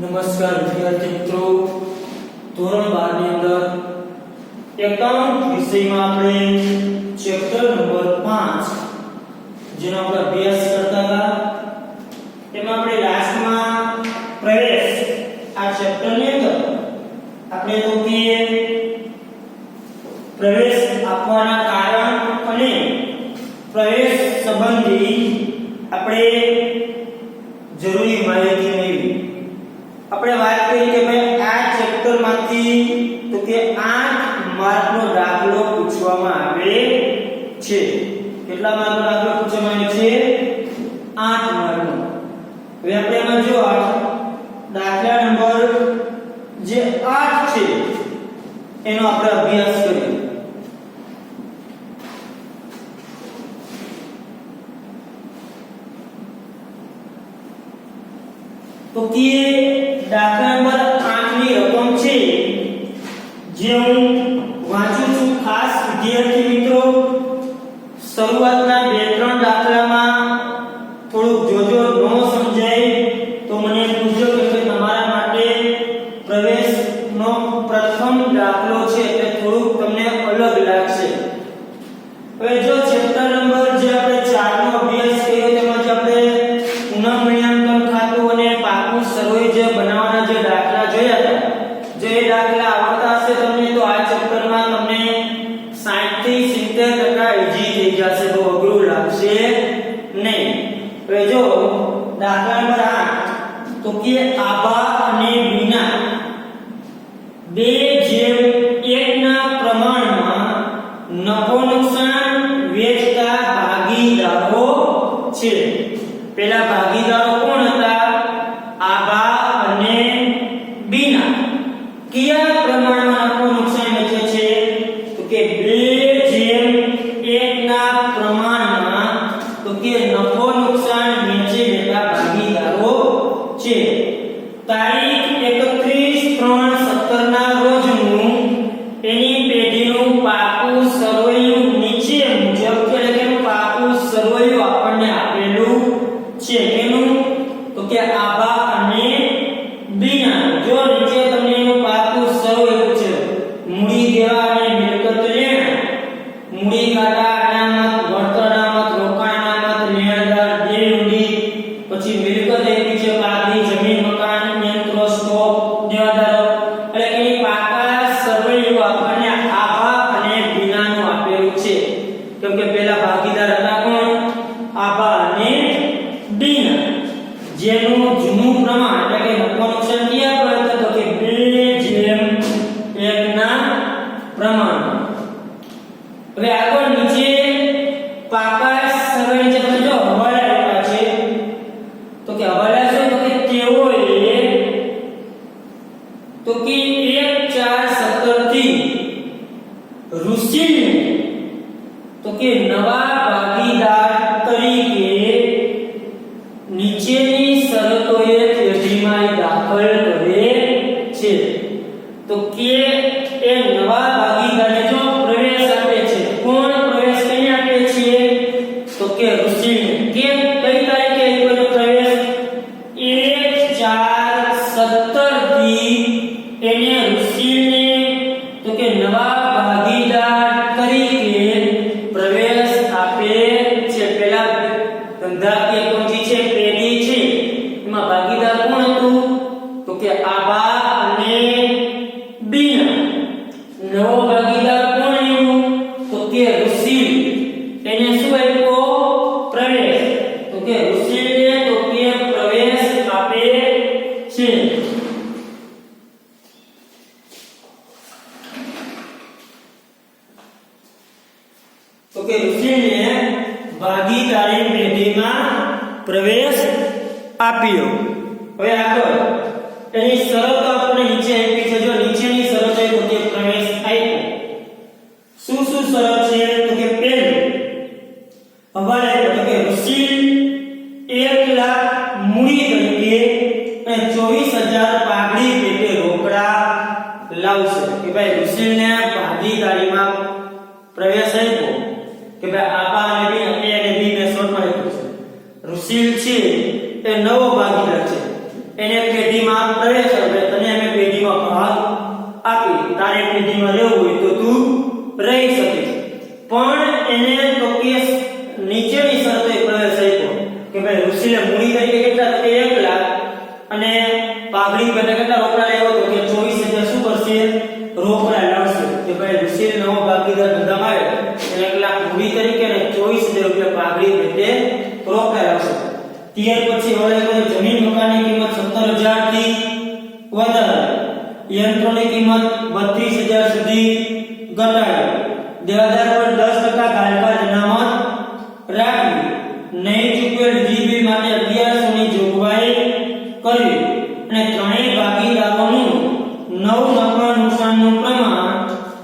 નમસ્કાર વિદ્યાર્થી મિત્રો, ધોરણ 12 ની અંદર એકાઉન્ટ વિષયમાં આપણે ચેપ્ટર નંબર 5 જેનો આપણે અભ્યાસ કરતા હતા એમાં આપણે લાસ્ટમાં પ્રવેશ આ ચેપ્ટરની અંદર આપણે તો કે પ્રવેશ આપવાના કારણ અને પ્રવેશ સંબંધી આપણે જરૂરી માહિતી મેળવી। આપણે વાત કરી કે ભાઈ આ ચેપ્ટર માંથી તો કે 8 માર્કનો દાખલો પૂછવામાં આવે છે। કેટલા માર્કનો દાખલો પૂછવામાં આવે છે? 8 માર્કનો। હવે આપણે એમાં જો દાખલા નંબર જે 8 છે એનો આપણે અભ્યાસ કરીએ। તો કે દાખલા નંબર 8 ની રકમ છે જે હું વાંચું છું। ખાસ વિદ્યાર્થી મિત્રો, શરૂઆતના 2-3 દાખલામાં થોડુંક જોજો, ન સમજાય તો મને પૂછજો, કે તમારા માટે પ્રવેશનો પ્રથમ દાખલો છે એટલે થોડુંક તમને અલગ લાગશે। હવે જો ચેપ્ટર નંબર જે આપણે 4 નો અભ્યાસ કર્યો તેમાં જે આપણે પુનઃમૂલ્યાંકન ખાતું અને પાકું સર્વે જે બનાવવાના જે દાખલા જોયા હતા, જો એ દાખલા આવડતા હશે તમને તો આ ચેપ્ટરમાં તમને 60 થી 70% ઈઝી થઈ જશે, બહુ અઘરું લાગશે નહીં। હવે જો દાખલા નંબર 8 તો કે આભા અને બીના 2:1 ના પ્રમાણમાં નફો નુકસાન વેચતા ભાગીદારો છે। પેલા ભાગીદારો કોણ હતા? આભા અને બીના। કયા પ્રમાણમાં નફો નુકસાન વેચે છે? તો કે 2:1 ના પ્રમાણમાં તો કે નફો નુકસાન વેચી લેતા ભાગીદારો છે। તારીખ 31/3/17 ના રોજનું એની પેઢીનું પાકું સરવૈયું નીચે મુજબ, એટલે કે પાકું સરવૈયું આપણને આપેલું છે। કેનું? તો કે આભા અને બીના। જો નીચે તમને એનું પાકું સરવૈયું છે, મૂડી દેવા અને મિલકત લેણ, મૂડી કાટા અનામત, વળતર અનામત, રોકાણ અનામત, લેણદાર દેવડી, પછી મિલકત આપી છે પાકની જમીન, મકાન, યંત્રો, સ્ટોક, દેવાદારો, એટલે એની પાકા સરવૈયું આપણને આભા અને બીનાનું આપેલું છે। કેમ કે પહેલા ભાગીદાર હતા કોણ? આભા અને બીના। જેનું જૂનું પ્રમાણ એટલે કે નફો નુકસાન ક્યાં પર હતું? તો કે 2:1 ના પ્રમાણમાં। હવે આગળ નીચે પાકા સરવૈયા જે તમે જો હવાલા આપ્યા છે, તો કે હવાલા શું? તો કે તેઓએ તો કે 1/4/17 થી ઋષિને તો કે નવા ભાગીદાર તરીકે નીચેની શરતોએ પેઢીમાં દાખલ કરે છે। તો કે એ નવા ભાગીદારને જો પ્રવેશ આપે છે, કોણ પ્રવેશ કઈ આપે છે? તો કે ઋષિને। કેમ? કઈ તારીખે આપ્યો પ્રવેશ? 1/4/17 થી એને ઋષિને તો કે નવા ભાગીદાર તરીકે પ્રવેશ આપે છે। પહેલા ધંધાકીય કોંજી છે, પેઢી છે, એમાં ભાગીદાર કોણ હતું? તો કે આભા અને બીના। નવો ભાગીદાર કોણ આવ્યો? તો કે ઋષિ। એને શું આપ્યો? પ્રવેશ। તો કે ઋષિને તો કે પ્રવેશ આપે છે। તો કે ઋષિને ભાગીદારી પેઢીમાં પ્રવેશ આપ્યો। હવે આગળ એની શરતો આપણે નીચે આપી છે। જો નીચેની શરત છે તો કે પ્રવેશ આપ્યો। શું શું શરત છે? તો કે પહેલું હવાલે તો કે ઋષિ 1 લાખ મૂડી તરીકે અને 24,000 પાઘડી પેટે રોકડા લાવશે। કે ભાઈ ઋષિને ભાગીદારીમાં પ્રવેશ આપ્યો કે ભાઈ આભા અને બીના, એ અને બી ને શોર્ટમાં લખ્યું છે। ઋષિ છે એ નવો ભાગીદાર છે, એને પેઢીમાં પ્રવેશ એને તો કે નીચેની શરતોએ પ્રવેશ આપ્યો કે ભાઈ ઋષિને મૂડી તરીકે કેટલા તો 1 લાખ અને પાઘડી પેટે કેટલા રોકડા લેવો તો કે 24,000 શું કરશે રોકડા લાવશે કે ભાઈ ઋષિને નવો ભાગીદાર ધંધામાં આવે એને 1 લાખ મૂડી તરીકે અને 24,000 રૂપિયા પાઘડી પેટે રોકડા લાવશે ત્યાર પછી હવે જમીન મકાનની કિંમત 17,000 થી વધારે યંત્રોની કિંમત 32,000 સુધી ઘટાડી દેવાદાર પર 10% ગાળકા અનામત રાખવી નહીં ચૂકવેલ જીબી માટે 1100 ની જોગવાઈ કરવી અને ત્રણેય ભાગીદારોનું નવ નફા નુકસાનનું પ્રમાણ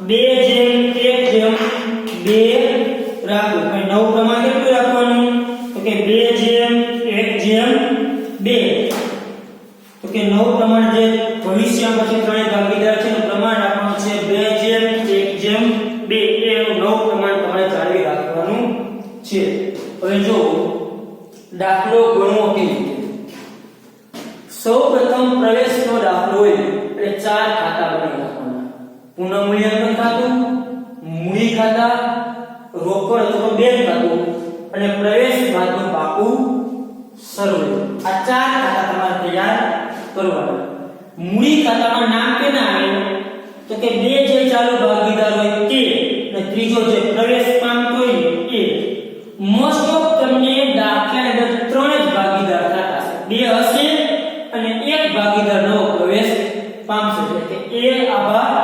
2:1:2 રાખવું અને નવ પ્રમાણ કેટલું રાખવાનું તો કે 2:1:2 તો કે નવ પ્રમાણ જે ભવિષ્યમાં પછી ત્રણેય ભાગીદાર છે એનું પ્રમાણ રાખવાનું છે 2:1:2 એનું નવ પ્રમાણ તમારે જાળવી રાખવાનું છે હવે જો દાખલો ગણવો કેવી રીતે સૌપ્રથમ પ્રવેશનો દાખલો હોય એટલે 4 ખાતા બનાવી નાખવાના પુનઃમૂલ્યાંકન ખાતું મૂડી ખાતા રોકડ અથવા બેંક ખાતું અને પ્રવેશ બાદનું પાકું સરવૈયું આ 4 ખાતા તમારે તૈયાર કરવાના મૂડી ખાતામાં નામ કેના આવે તો કે બે જે ચાલુ ભાગીદાર હોય તે અને ત્રીજો જે પ્રવેશ પામતો હોય એ મોસ્ટ ઓફ તમને દાખલાની અંદર 3 જ ભાગીદાર થતા હશે બે હશે અને એક ભાગીદાર નવો પ્રવેશ પામશે એટલે કે એ આભા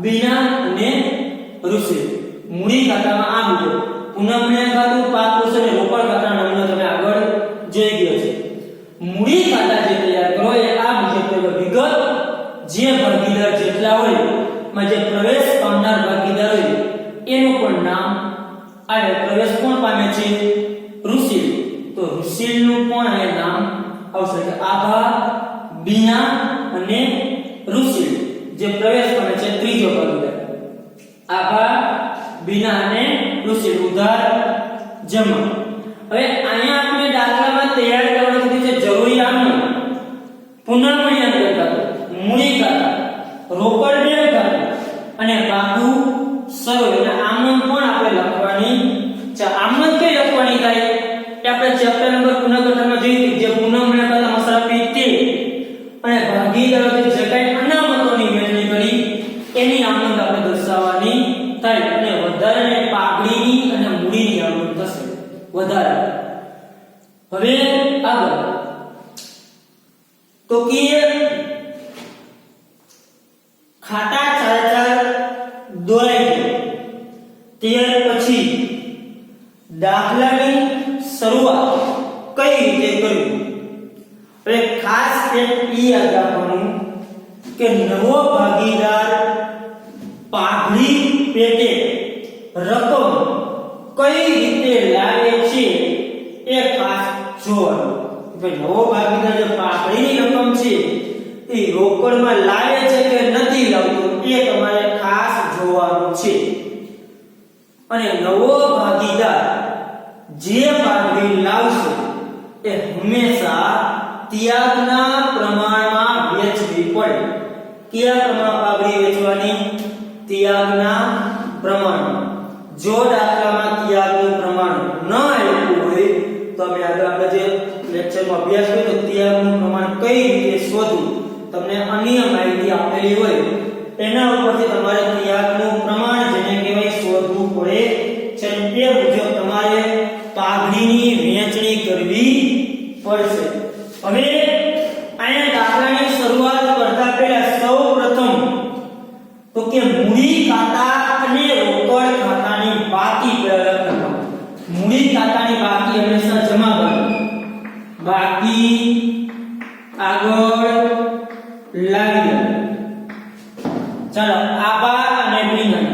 બીના અને ઋષિ મૂડી ખાતામાં આ મુજબ પુનઃમૂલ્યાંકન ખાતું પાકું અને રોકડ ખાતાના નમૂનો તમે આગળ જોઈ ગયો છે મૂડી ખાતા જે તૈયાર કરો એ આ મુજબ વિગત જે ભાગીદાર જેટલા હોય માં જે પ્રવેશ પામનાર ભાગીદાર હોય એનું પણ નામ આવે પ્રવેશ કોણ પામે છે ઋષિ તો ઋષિનું પણ એ નામ આવશે કે આભા બીના અને ઋષિ જે પ્રવેશ પામે છે ત્રીજો ભાગીદાર આભા બીના અને ઋષિ ઉધાર જમા હવે અહીંયા આપણે દાખલામાં તૈયાર કરવાનું કીધું છે જરૂરી આમનું પુનઃમૂલ્યાંકન ખાતું મૂડી ખાતા રોકડ બેંક ખાતું અને પાકું સરવૈયું અને આમનું પણ આપણે લખવાની છે આમનું કઈ લખવાની થાય કે આપણે ચેપ્ટર નંબર પુનઃગઠનમાં જોયું જે પુનઃમૂલ્યાંકન ખાતા મસરાફી તે અને ભાગીદારો જે કઈ અનામતોની વહેંચણી કરી એની આમનું આપણે દર્શાવવાની થાય અને વધારે પાઘડીની અને મૂડીની આમનું થશે વધારે હવે આગળ તો કે ખાતા 4 દોરાઈ ત્યાર પછી દાખલાની શરૂઆત કઈ રીતે કરવી હવે ખાસ એક ઈ યાદ રાખવાનું કે નવો ભાગીદાર પાઘડી પેટે રકમ કઈ રીતે લાવે છે એ ખાસ જોવાનું કે નવો ભાગીદાર જે પાઘડીની રકમ છે એ રોકડમાં લાવે છે કે નથી લાવતો એ તમારે ખાસ જોવાનું છે અને નવો ભાગીદાર જે પાઘડી લાવશે એ હંમેશા ત્યાગના પ્રમાણમાં વેચવી પડે કયા પ્રમાણમાં પાઘડી વેચવાની ત્યાગના પ્રમાણમાં જો દાખલામાં ત્યાગનું પ્રમાણ ન આપ્યું હોય તો અમે આગળ જે લેક્ચરમાં અભ્યાસ કર્યો તો ત્યાગનું પ્રમાણ કઈ રીતે શોધવું તમને અન્ય માહિતી આપેલી હોય એના ઉપરથી તમારે ત્યાગનું પ્રમાણ જેને કહેવાય શોધવું પડે છે તે મુજબ તમારે પાઘડીની વહેંચણી કરવી પડશે હવે અહીંયા દાખલાની શરૂઆત કરતા પહેલા સૌપ્રથમ તો કે મૂડી ખાતા અને રોકડ ખાતાની બાકી લખવાનું મૂડી ખાતાની બાકી હંમેશા જમા કરવાની બાકી આગળ લાવી ચાલો આભા અને બીના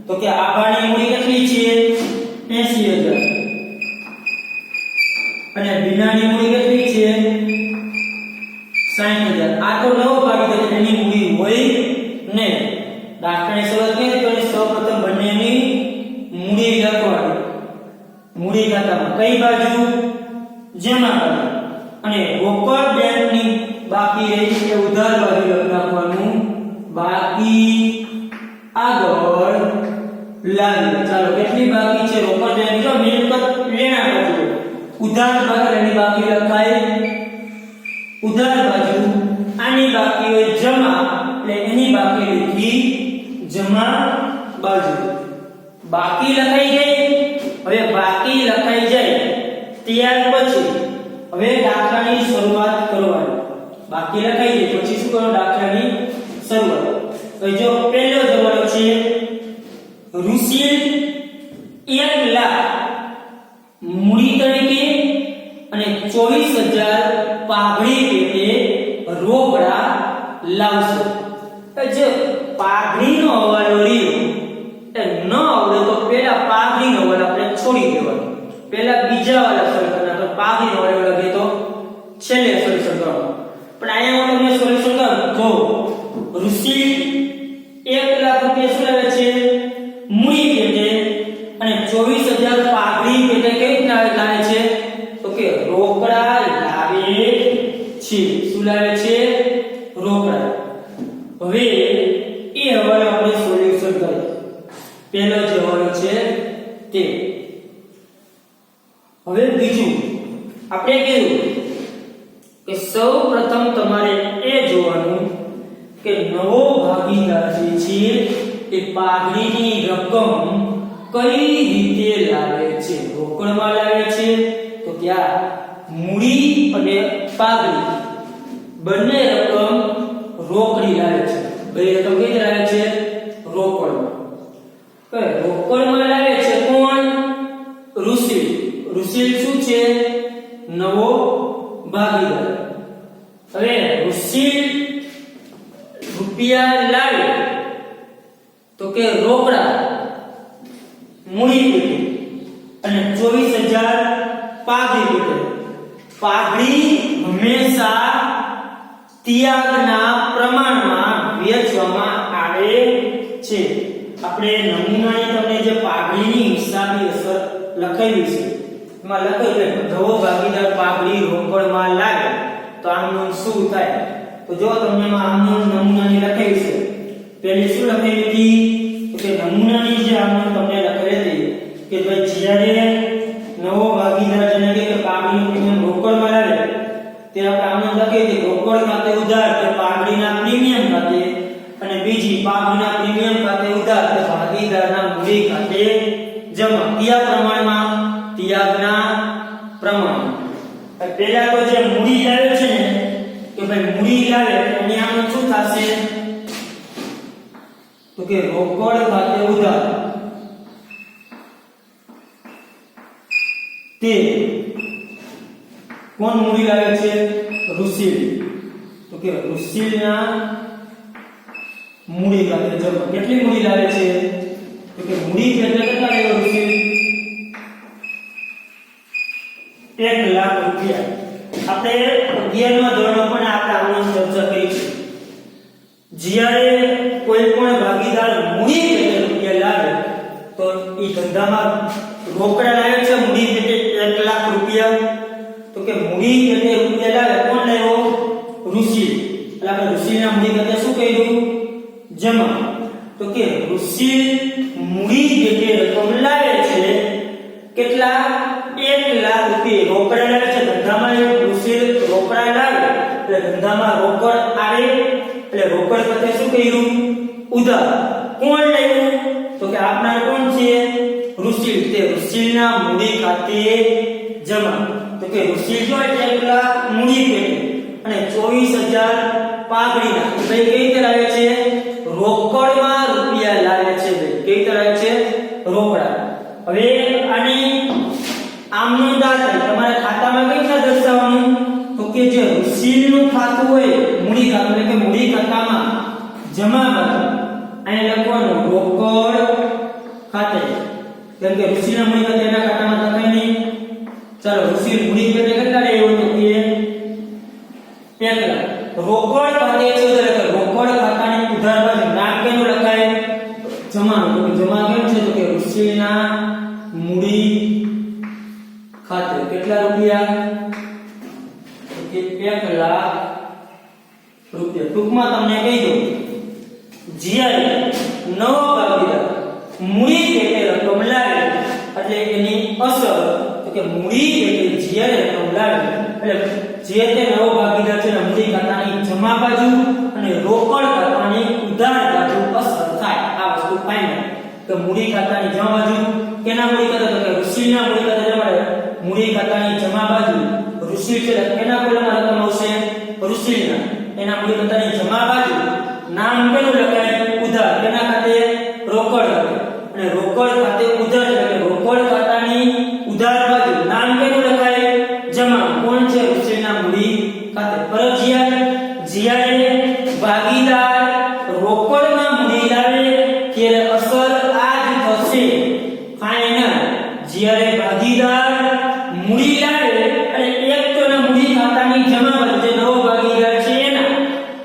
તો કે આભાની મૂડી કેટલી છે 80,000 અને બીનાની મૂડી કેટલી છે 60,000 આ તો નવો ભાગીદાર એની મૂડી હોય ને દાખલાની શરૂઆત કરી તો સૌપ્રથમ બંનેની મૂડી લખવાની મૂડી ખાતામાં કઈ બાજુ જમા કરવાની અને રોકડ બેંકની બાકી રહી છે ઉધાર બાજુ લખી નાખવાનું બાકી આગળ લાવી ચાલો કેટલી બાકી છે છે રોકડ જાય જો મિલકત લેણા બાજુ ઉધાર બાજુ એની બાકી લખાય ઉધાર બાજુ આની બાકી હોય જમા એટલે એની બાકી લખી જમા બાજુ બાકી લખાઈ ગઈ હવે બાકી લખાઈ જાય ત્યાર પછી હવે દાખલાની શરૂઆત કરવાની બાકી લખાઈ ગઈ પછી શું કરો દાખલાની શરૂઆત તો જો પહેલો જવાબ છે ઋષિલ 1 લાખ મૂડી તરીકે અને 24,000 પાઘડી પેટે રોકડા લાવશે જે પાઘડીનો હવાલો રહ્યો એ ન આવડે તો પહેલા પાઘડીનો હવાલો આપણે છોડી દેવાનો પહેલા બીજા વાળા સોલ્યુશન તો પાઘડીનો હવાલો લગે તો છેલ્લે સોલ્યુશન કરવાનું પણ અહીંયા હું તમને સોલ્યુશન કરું જો ઋષિ 1 લાખ રૂપિયા શું લાવે છે મૂડી પેટે અને 24,000 પાઘડી પેટે કઈ રીતના લાવે છે તો કે રોકડા લાવે છે શું લાવે છે રોકડા હવે એ હવાલો આપણે સોલ્યુશન કરીએ પહેલો જે હવાલો છે તે હવે બીજું આપણે કીધું કે સૌપ્રથમ તમારે એ જોવાનું કે નવો ભાગીદાર જે છે એ પાઘડીની રકમ કઈ રીતે લાવે છે રોકડમાં લાવે છે તો ત્યાં મૂડી અને પાઘડી બંને રકમ રોકડી લાવે છે બે રકમ કઈ લાવે છે રોકડમાં કે રોકડમાં લાવે છે કોણ ઋષિ ઋષિ શું છે નવો ભાગીદાર હવે ઋષિ રૂપિયા લાવે તો કે રોકડા મૂડી પેટે અને 24,000 પાઘડી પેટે પાઘડી હંમેશા ત્યાગના પ્રમાણમાં વેચવામાં આવે છે આપણે નમૂનાની તમને જે પાઘડીની હિસાબી અસર લખાવી છે એમાં લખાયું છે નવો ભાગીદાર પાઘડી રોકડમાં લાગે તો આનું શું થાય તો જો તમને આનું નમૂનાની લખાવી છે પહેલી શું લખાવી હતી તો કે નમૂનાની જે આનું તમને લખાવી હતી કે ભાઈ જ્યારે નવો ભાગીદાર જેને કે પાઘડીનું પ્રીમિયમ રોકડમાં લાગે તે આપણે આનું લખી હતી રોકડ ખાતે ઉધાર કે પાઘડીના પ્રીમિયમ ખાતે અને બીજી પાઘડીના પ્રીમિયમ ખાતે ઉધાર કે ભાગીદારના મૂડી ખાતે જમા કયા પ્રમાણમાં ત્યાગના પ્રમાણમાં પહેલા તો જે મૂડી લાવે છે ને કે ભાઈ મૂડી લાવે એની આનું શું થશે તો કે રોકડ ખાતે ઉધાર તે કોણ મૂડી લાવે છે ઋષિ તો કે ઋષિના મૂડી ખાતે જમા કેટલી મૂડી લાવે છે તો કે મૂડી એટલે કેટલા લાવ્યો ઋષિ 1 લાખ રૂપિયા આપણે 11મા ધોરણમાં પણ આપણે આની ચર્ચા કરી છે જ્યારે કોઈ પણ ભાગીદાર મૂડી પેટે રૂપિયા લાવે તો એ ધંધામાં રોકડા લાવે છે મૂડી પેટે 1 લાખ રૂપિયા તો કે મૂડી પેટે રૂપિયા લાવે કોણ લાવ્યો ઋષિ એટલે આપણે ઋષિના મૂડી પેટે શું કર્યું જમા તો કે ઋષિ મૂડી પેટે રકમ લાવે છે કેટલા 1 લાખ રૂપિયા રોકડા લાવે છે ધંધામાં ઋષિ રોકડા લાવે એટલે ધંધામાં રોકડ આવે એટલે રોકડ ખાતે શું કર્યું ઉધાર કોણ લાવ્યું તો કે આપનાર કોણ છે ઋષિ તે ઋષિના મૂડી ખાતે જમા તો કે ઋષિ જો 1 લાખ મૂડી પેટે અને 24,000 પાઘડીના ભાઈ કઈ રીતે લાવે છે રોકડમાં રૂપિયા લાવે છે ભાઈ કઈ રીતે લાવે છે રોકડા હવે આની આમનો દાખલ તમારા ખાતામાં કઈ રીતે દર્શાવવાનું તો કે જે ઋષિનું ખાતું હોય મૂડી ખાતું એટલે કે મૂડી ખાતામાં જમા ખાતું અહીંયા લખવાનું રોકડ ખાતે કેમ કે ઋષિના મૂડી ખાતે એના ખાતામાં લખાય નહીં ચાલો ઋષિ મૂડી પેટે કેટલા લેવો તો કે 1 લાખ રોકડ ખાતે છે એટલે રોકડ ખાતાની ઉધાર બાજુ નામ કેનું લખાય જમા તો જમા કેમ છે તો કે ઋષિના મૂડી ખાતે કેટલા રૂપિયા તો કે 1 લાખ રૂપિયા ટૂંકમાં તમને કહી દઉં જ્યારે નવો ભાગીદાર મૂડી પેટે રકમ લાવે એટલે એટલે એની અસર તો કે મૂડી એટલે જ્યારે રકમ લાવે એટલે જે તે નવો ભાગીદાર છે મૂડી ખાતાની જમા બાજુ અને રોકડ ખાતાની ઉધાર બાજુ અસર થાય આ વસ્તુ ફાઇનલ કે મૂડી ખાતાની જમા બાજુ કેના મૂડી ખાતા તો કે ઋષિના મૂડી ખાતા જમાડે મૂડી ખાતાની જમા બાજુ ઋષિ છે એના કોલમમાં રકમ આવશે ઋષિના એના મૂડી ખાતાની જમા બાજુ નામ કેનું લખાય ઉધાર કેના ખાતે રોકડ ખાતે અને રોકડ ખાતે ઉધાર એટલે રોકડ ખાતાની ઉધાર બાજુ નામ કેનું લખાય જમા કોણ છે ઋષિના મૂડી ખાતે ફરજિયાત જ્યારે ભાગીદાર રોકડમાં મૂડી લાવે ત્યારે અસર આ જ થશે ફાઇનલ જ્યારે ભાગીદાર મૂડી લાવે અને એક તો મૂડી ખાતાની જમા બાજુ જે નવો ભાગીદાર છે એના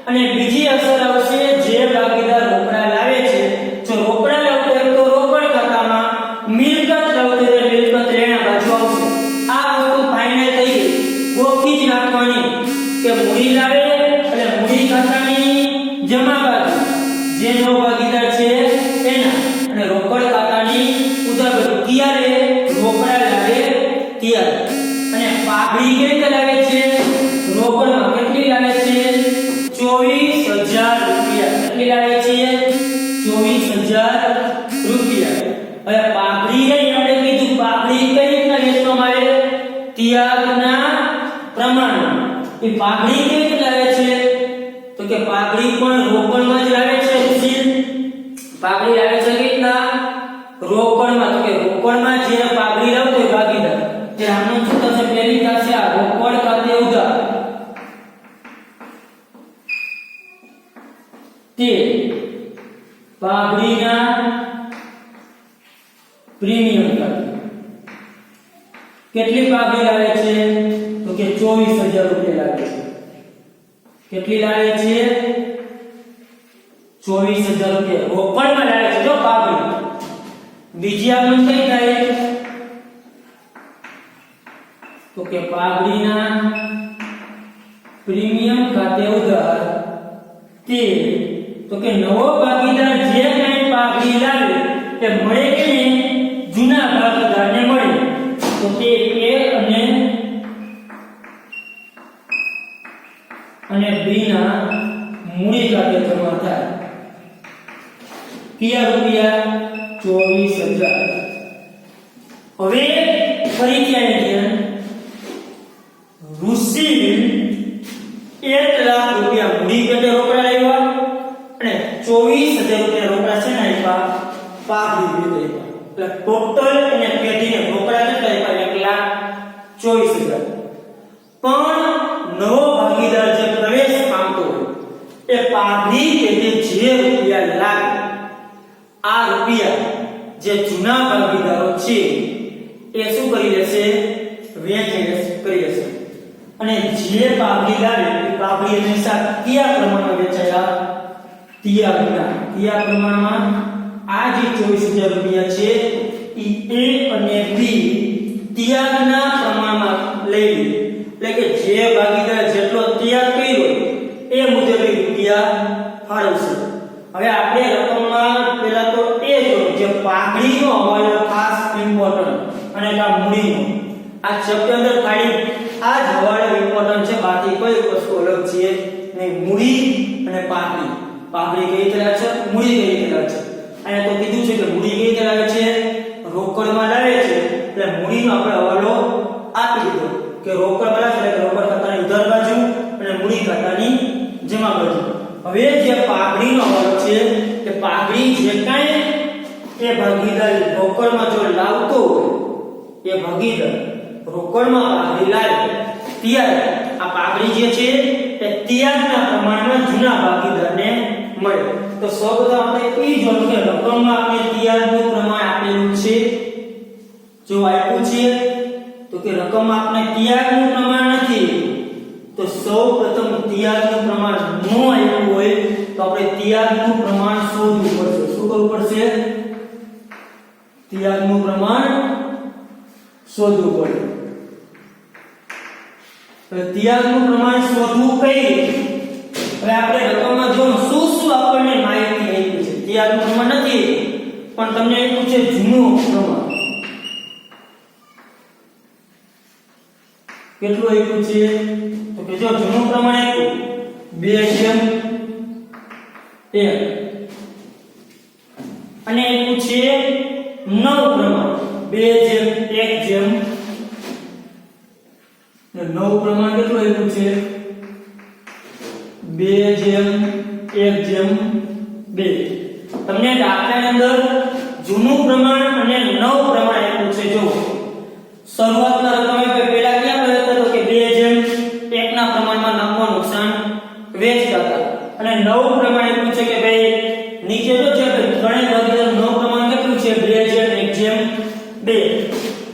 અને બીજી અસર આવશે જે ભાગીદાર રોકડા લાવે છે જો રોકડા લાવતો હોય તો રોકડ ખાતામાં મિલકત લાવતો હોય મિલકત લેણા બાજુ આવશે આ વસ્તુ ફાઇનલ થઈ ગઈ ગોખી જ નાખવાની કે મૂડી લાવે એટલે મૂડી ખાતાની જમા બાજુ જે નવો ભાગીદાર છે એના અને રોકડ ખાતાની ઉધાર બાજુ ત્યારે રોકડા લાવે ત્યારે અને પાઘડી કેવી લાવે છે રોકડમાં કેટલી લાવે છે 24000 રૂપિયા કેટલી લાવે છે 24000 રૂપિયા હવે પાઘડી લઈ આપણે કીધું પાઘડી કઈ રીતના વેચવામાં આવે ત્યાગના પ્રમાણમાં એ પાઘડી કેવી રીતે લાવે છે તો કે પાઘડી પણ રોકડમાં જ લાવે છે પાઘડી લાવે છે કેટલા રોકડમાં તો કે રોકડમાં જે પાઘડી લાવતો હોય ભાગીદાર તે આનું સૂત્ર છે પહેલી થશે આ રોકડ ખાતે ઉધાર તે પાઘડીના પ્રીમિયમ ખાતે કેટલી પાઘડી લાવે છે તો કે 24000 રૂપિયા લાગે છે કેટલી લાવે છે 24000 રૂપિયા રોકડમાં લાવે છે જો પાઘડી બીજી આગળ કઈ થાય તો કે પાઘડીના પ્રીમિયમ ખાતે ઉધાર તે તો કે નવો ભાગીદાર જે કઈ પાઘડી લાવે તે મળે કે જૂના ભાગીદારને મળે તો તે A અને B ના મૂડી ખાતે જમા થાય કયા રૂપિયા 24000 હવે ફરીથી આવી ગયા ઋષિ 1 લાખ રૂપિયા મૂડી ખાતે રોકડા લાવ્યા અને 24000 રૂપિયા રોકડા છે ને આપ્યા પાઘડી રીતે એટલે ટોટલ અને પેઢીને રોકડા કેટલા આપ્યા 1,24,000 પણ નવો ભાગીદાર જે પ્રવેશ પામતો હોય એ પાઘડી કે જે રૂપિયા લાગે આ રૂપિયા જે જૂના ભાગીદારો છે એ શું કરી લેશે વેચી કરી લેશે અને જે પાઘડી લાવે એ પાઘડી હંમેશા કયા પ્રમાણમાં વેચાયા કયા પ્રમાણમાં આ જે 24000 રૂપિયા છે એ A અને B ત્યાગના પ્રમાણમાં લઈ લે એટલે કે જે ભાગીદાર જેટલો ત્યાગ કર્યો એ મુજબ રૂપિયા ફાળવશે હવે આપણે રકમમાં પહેલા તો એ જો જે પાઘડીનો હવાલો ખાસ ઇમ્પોર્ટન્ટ અને આ મૂડીનો આ ચેપ્ટર અંદર ખાલી આ જ હવાલો ઇમ્પોર્ટન્ટ છે બાકી કોઈ વસ્તુ અલગ છે નહીં મૂડી અને પાઘડી કઈ રીતે છે મૂડી કઈ રીતે છે અને તો કીધું છે કે મૂડી કઈ રીતે લાવે છે રોકડમાં લાવે છે એટલે મૂડીનો આપણે હવાલો આપી દીધો કે રોકડ લાવે છે એટલે રોકડ ખાતાની ઉધાર બાજુ અને મૂડી ખાતાની જમા બાજુ હવે જે પાઘડીનો હવાલો છે કે પાઘડી જે કાંઈ એ ભાગીદાર રોકડમાં જો લાવતો હોય એ ભાગીદાર રોકડમાં પાઘડી લાવે ત્યારે આ પાઘડી જે છે એ ત્યાગના પ્રમાણમાં જૂના ભાગીદારને મળે તો સૌપ્રથમ આપણે એ જોયું કે રકમમાં આપણે ત્યાગનું પ્રમાણ આપેલું છે જો આપ્યું છે તો કે રકમમાં આપણે ત્યાગનું પ્રમાણ નથી તો સૌપ્રથમ ત્યાગનું પ્રમાણ ન આપ્યું હોય તો આપણે ત્યાગનું પ્રમાણ શોધવું પડશે શું કરવું પડશે ત્યાગનું પ્રમાણ શોધવું પડે તો ત્યાગનું પ્રમાણ શોધવું કઈ હવે આપણે રકમમાં જો શું આપણને માહિતી આપી છે ત્યાગનું પ્રમાણ નથી પણ તમને આપ્યું છે જૂનું પ્રમાણ કેટલું આપ્યું છે તો કે જો જૂનું પ્રમાણ આપ્યું 2:1 અને આપ્યું છે નવું પ્રમાણ 2:1 ને નવું પ્રમાણ કેટલું આપ્યું છે 2:1:2 તમને દાખલાની અંદર જૂનું પ્રમાણ અને નવું પ્રમાણ આપ્યું છે જો શરૂઆતના રકમ પહેલા ક્યાં કહ્યું તો કે 2:1 ના પ્રમાણમાં નફો નુકસાન વેચતા હતા અને નવું પ્રમાણ આપ્યું છે કે ભાઈ નીચે જો છે કે ત્રણેય ભાગીદાર નવું પ્રમાણ કેટલું છે 2:1:2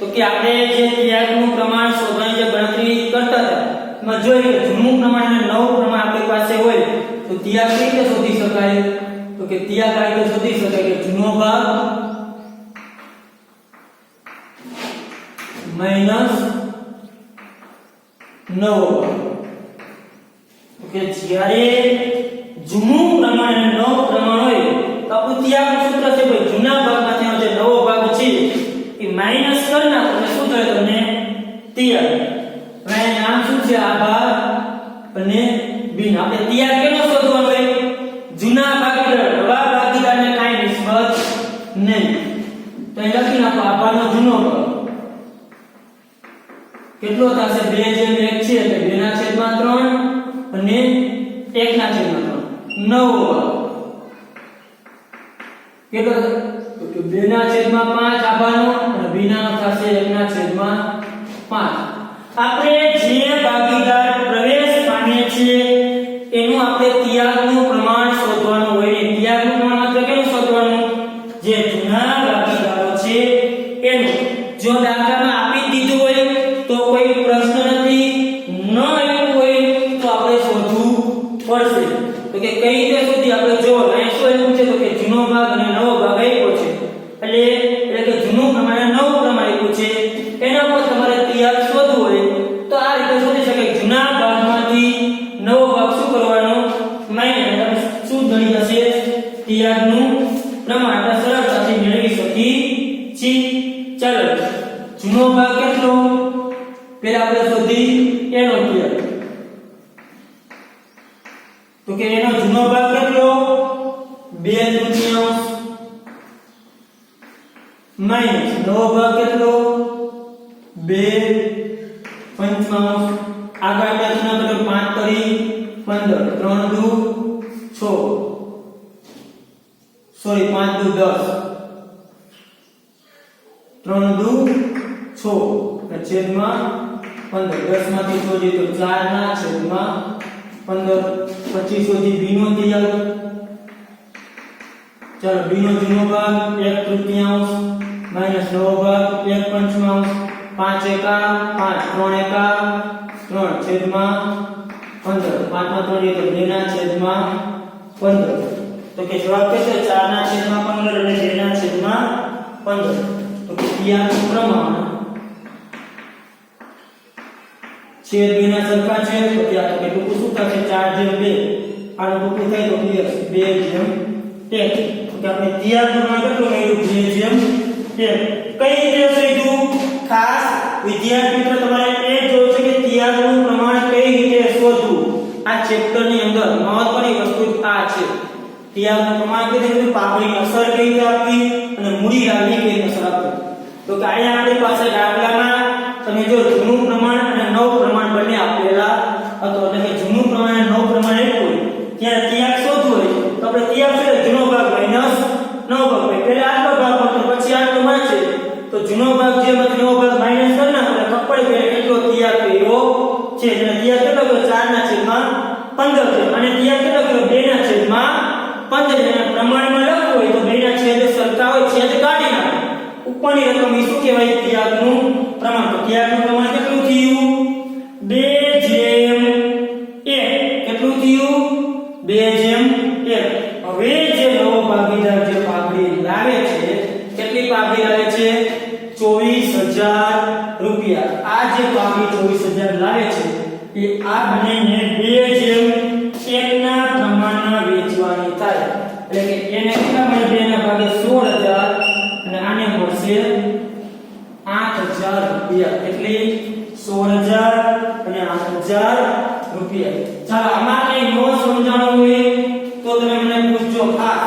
તો કે આપણે જે ત્યાગનું પ્રમાણ શોધવાની જે ગણતરી કરતા હતા એમાં જોઈએ કે જૂનું પ્રમાણ અને નવું પ્રમાણ આપણી પાસે હોય તો ત્યાગ કઈ રીતે શોધી શકાય તો કે ત્યાગ આ રીતે શોધી શકાય કે જૂનો ભાગ માઈનસ નવો ઓકે જ્યારે જૂનું પ્રમાણ અને નવું પ્રમાણ હોય તો આપણું ત્યાગનું સૂત્ર છે ભાઈ જૂના ભાગમાંથી જે નવો ભાગ છે એ માઈનસ કરી નાખો એટલે શું થાય તમને ત્યાગ હવે નામ શું છે આ ભાગ અને બિન આપણે ત્યાગ કેનો શોધવાનો હોય જૂના ભાગીદાર નવા ભાગીદારને કાંઈ નિસ્બત નહીં તો અહીં લખી નાખો આ ભાગનો જૂનો ભાગ કેટલો થશે 2:1 છે એટલે 2/3 અને 1/3 નવો કેટલો તો કે 2/5 આભાનો અને બીનાનો થશે 1/5 આપણે જે ભાગીદાર પ્રવેશ પામે છે એનું આપણે ત્યાગનું પ્રમાણ શોધવાનું હોય ને ત્યાગનું પ્રમાણ આપણે કેમ શોધવાનું જે જૂના ભાગીદારો છે એનું જો દાખલામાં આપી દીધું હોય તો કોઈ પ્રશ્ન નથી ન આવ્યું હોય તો આપણે શોધવું પડશે તો કે કઈ રીતે શોધી આપણે જો અહીં શું આવ્યું છે તો કે જૂનો ભાગ અને નવો ભાગ આપ્યો છે એટલે કે જૂનું પ્રમાણ અને નવું પ્રમાણ આપ્યું છે એના પર તમારે ત્યાગ શોધવો હોય તો આ રીતે શોધી શકાય જૂના ભાગમાંથી નવો ભાગ શું કરવાનો માઈનસ શું ગણી જશે ત્યાગનું પ્રમાણ આપણે સરળતાથી મેળવી શકીએ છીએ ચાલો જૂનો ભાગ કેટલો પેલા આપણે શોધી એનો ત્યાગ તો કે એનો જૂનો ભાગ કેટલો 2/3 માઈનસ નવો ભાગ કેટલો 2/5 આગળ ના બરાબર 5 કરી 15 3 દુ 6 સોરી 5 દુ 10 3 દુ 6 છેદમાં 15 10 માંથી શોધી તો 4 ના છેદમાં 15 પછી શોધી b નો ત્યાગ ચાલો b નો જૂનો ભાગ 1/3 માઈનસ નવો ભાગ 1/5 5 એકા 5 3 એકા 3 છેદમાં 15 5 માં 3 એટલે 2 ના છેદમાં 15 તો કે જવાબ કેટલો 4 ના છેદમાં 15 અને 2 ના છેદમાં 15 તો કે ત્યાગનું પ્રમાણ છેદ 2 ના સરખા છે તો ત્યાં તો કે ટૂંકું શું થશે 4/2 આનું ટૂંકું થાય તો 2/1 તો કે આપણે ત્યાગનું પ્રમાણ કેટલું મળ્યું 2/1 કઈ રીતે શોધ્યું ખાસ વિદ્યાર્થી મિત્રો તમારે એ જોવું છે કે ત્યાગનું પ્રમાણ કઈ રીતે શોધવું આ ચેપ્ટરની અંદર મહત્વની વસ્તુ આ છે ત્યાગનું પ્રમાણ કઈ રીતે પાપડીની અસર કઈ રીતે આપવી અને મૂડી લાગણી કઈ રીતે અસર આપવી તો કે અહીંયા આપણી પાસે દાખલામાં તમે જો જૂનું પ્રમાણ અને નવું પ્રમાણ બંને આપેલા હતો એટલે કે જૂનું પ્રમાણ અને નવું પ્રમાણ આપ્યું હોય ત્યારે ત્યાગ શોધવું હોય તો આપણે ત્યાગ છે જૂનો ભાગ માઈનસ નવો ભાગ પહેલા આટલો ભાગ મળતો પછી આટલો મળશે તો જૂનો ભાગ જે માંથી નવો ભાગ માઈનસ કરી નાખો એટલે ખબર પડે કે કેટલો ત્યાગ કર્યો છે એટલે ત્યાગ કેટલો કર્યો 4/15 છે અને ત્યાગ કેટલો કર્યો 2/15 અને પ્રમાણમાં લખવું હોય તો 2 ના છેદ સરખા હોય છેદ કાઢી નાખો ઉપરની રકમ એ શું કહેવાય ત્યાગનું પ્રમાણ તો ત્યાગનું પ્રમાણ કેટલું થયું 2/1 કેટલું થયું 2/1 હવે જે નવો ભાગીદાર જે પાઘડી લાવે છે કેટલી પાઘડી લાવે છે 24000 રૂપિયા આ જે પાઘડી 24000 લાવે છે એ આ બંનેને 2/1 ના પ્રમાણમાં વેચવાની થાય એટલે કે એને કેટલા મળે 2 ના ભાગે 16000 અને આને મળશે 8000 રૂપિયા એટલે 16,000 અને 8,000 રૂપિયા. ચાલો આમાં કઈ નો સમજાણું હોય તો તમે મને પૂછજો. હા